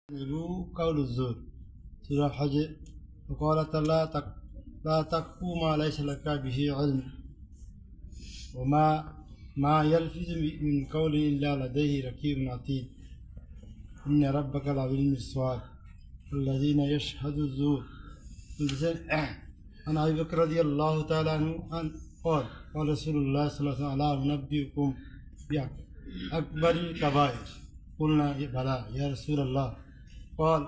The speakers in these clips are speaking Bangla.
قول الزور سورة الحج. وقال تعالى لا تقف ما ليس لك به علم وما يلفظ من قول إلا لديه رقيب عتيد إن ربك لبالمرصاد الذين يشهدوا الزور. عن أبي بكر رضي الله تعالى عنه قال قال رسول الله صلى الله عليه وسلم ألا أنبئكم بأكبر الكبائر قلنا بلى يا رسول الله قال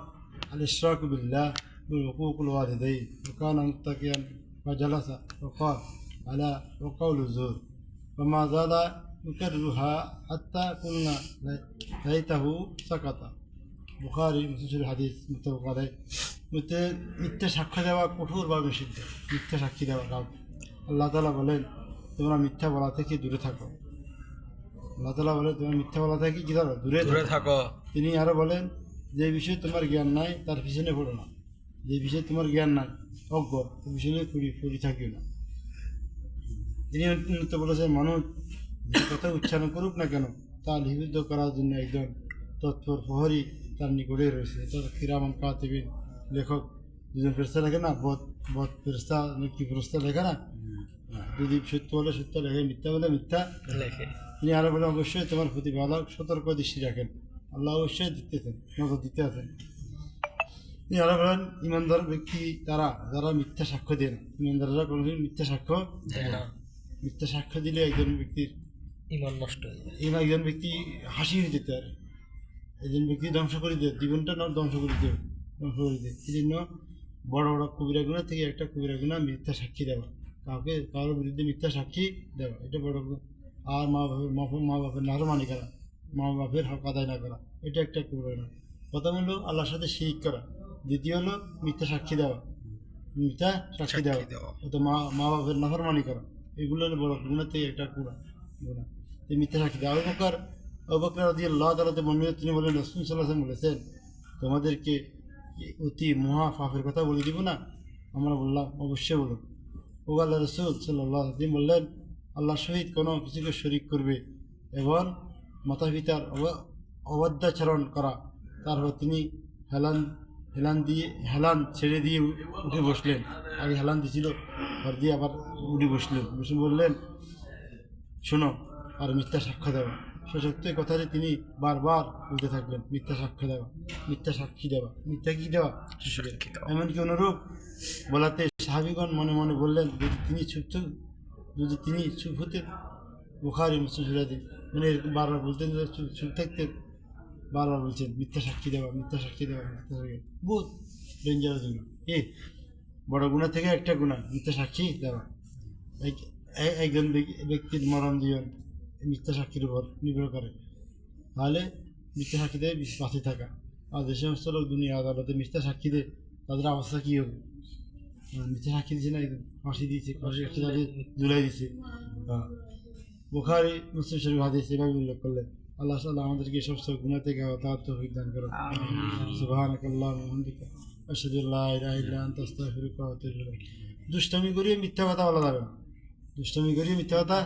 الإشراك بالله وحقوق الوالدين. وكان متكئا فجلس وقال ألا وقول الزور وما زال يكررها حتى قلنا ليته سكت. বুখারী মুসলিমের হাদিস মুত্তাফাক আলাইহ। মিথ্যা সাক্ষ্য দেওয়া কঠোরভাবে নিষিদ্ধ। মিথ্যা সাক্ষী দেওয়া কাউকে আল্লাহ তাআলা বলেন তোমরা মিথ্যা বলা থেকে দূরে থাকো। আল্লাহ তাআলা বলেন তোমরা মিথ্যা বলা থেকে কি করো? দূরে থাকো। তিনি আরো বলেন যে বিষয়ে তোমার জ্ঞান নাই তার পিছনে পড়ো না। যে বিষয়ে তোমার জ্ঞান নাই অজ্ঞ সে বিষয়ে পড়ি থাকিও না। তিনি উন্নত বলেছেন মানুষ যে কথা উচ্চারণ করুক না কেন তা লিপিবদ্ধ করার জন্য একজন তৎপর প্রহরী তার নিকটে রয়েছে। কিরামান কাতিবিন লেখক দুজন ফেরেশতা লেখে না, বদ ফেরেশতা কি ফেরেশতা লেখে না, যদি সত্য হলে সত্য লেখে, মিথ্যা হলে মিথ্যা লেখে। তিনি আরো বলেন অবশ্যই তোমার প্রতি ভালো সতর্ক দৃষ্টি রাখেন, আল্লাহ অবশ্যই দিতেছেন, নজর দিতে আছেন। তিনি আরো বলেন ইমানদার ব্যক্তি তারা যারা মিথ্যা সাক্ষ্য দেয় না। ইমানদাররা কোনোদিন মিথ্যা সাক্ষ্য দেয় না। মিথ্যা সাক্ষ্য দিলে একজন ব্যক্তির ইমান নষ্ট হয়ে যায়। একজন ব্যক্তি হাসি হয়ে যেতে পারে, একজন ব্যক্তি ধ্বংস করে দেয়, জীবনটা ধ্বংস করে দেয়। এই জন্য বড় বড় কবিরা গুনাহ থেকে একটা কবিরা গুনাহ মিথ্যা সাক্ষী দেওয়া, কারোর বিরুদ্ধে মিথ্যা সাক্ষী দেওয়া, এটা বড়। আর মা বাপের নাফরমানি করা, মা বাপের হক আদায় না করা, এটা একটা কবিরা গুনাহ। প্রথম হলো আল্লাহর সাথে শিরক করা, দ্বিতীয় হলো মিথ্যা সাক্ষী দেওয়া, অত মা বাপের নাফরমানি করা, এগুলো হলো বড় গুনাহ থেকে একটা গুনাহ। এই মিথ্যা সাক্ষী দেওয়া। আবু বকর রাদিয়াল্লাহু তাআলা বর্ণিত তিনি বলেন রাসূল সাল্লাল্লাহু আলাইহি ওয়াসাল্লাম বলেছেন তোমাদেরকে অতি মহা পাপের কথা বলে দিব না? আমরা বললাম অবশ্যই বলুন। ও আল্লাহ রাসূল সাল্লাল্লাহু আলাইহি ওয়াসাল্লাম বললেন আল্লাহর সহিত কোনো কিছুকে শরীক করবে এবং মাতা পিতার অবাধ্যাচরণ করা। তারপর তিনি হেলান ছেড়ে দিয়ে উঠে বসলেন। আগে হেলান দিয়েছিল, পর দিয়ে আবার উঠে বসলেন। বসে বললেন শোনো আর মিথ্যা সাক্ষ্য দেওয়া। সত্য কথাটি তিনি বারবার বলতে থাকলেন, মিথ্যা সাক্ষ্য দেওয়া, মিথ্যা সাক্ষী দেওয়া, মিথ্যা কি দেওয়া। এমনকি অনুরূপ বলাতে সাহাবীগণ মনে মনে বললেন যদি তিনি চুপ হতেন। বুখারী মুসলিম মানে এরকম বারবার বলতেন, চুপ থাকতেন, বারবার বলছেন মিথ্যা সাক্ষী দেওয়া, মিথ্যা সাক্ষী দেওয়া, মিথ্যা সাক্ষী। বহুত ডেঞ্জারাস গুনাহ, বড় গুনাহ থেকে একটা গুনাহ মিথ্যা সাক্ষী দেওয়া। একজন ব্যক্তির মরণ জীবন মিথ্যা সাক্ষীর উপর নির্ভর করে। তাহলে মিথ্যা সাক্ষী দিয়ে বাঁচে থাকা। আর যে সমস্ত লোক দুনিয়া আদালতে মিথ্যা সাক্ষী দেয় তাদের অবস্থা কী হবে? মিথ্যা সাক্ষী দিচ্ছে না, ফাঁসি দিয়েছে, ফাঁসি ঝুলাই দিচ্ছে। বুখারী মুসলিম শরীফ হাদিস এভাবে উল্লেখ করলেন। আল্লাহ তাআলা আমাদেরকে এই সমস্ত গুনাহ থেকে তৌফিক দান করুন। সুবহানাকাল্লাহুম্মা ওয়া বিহামদিকা আশহাদু আল্লা ইলাহা ইল্লা আনতা আস্তাগফিরুকা ওয়া আতুবু ইলাইক। দুষ্টামি করিয়ে মিথ্যা কথা বলা যাবে না। দুষ্টামি করিয়ে মিথ্যা কথা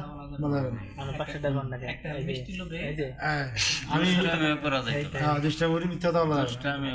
বলা যাবে না। আমি দুষ্টামি করি মিথ্যা কথা বলা যাবে না।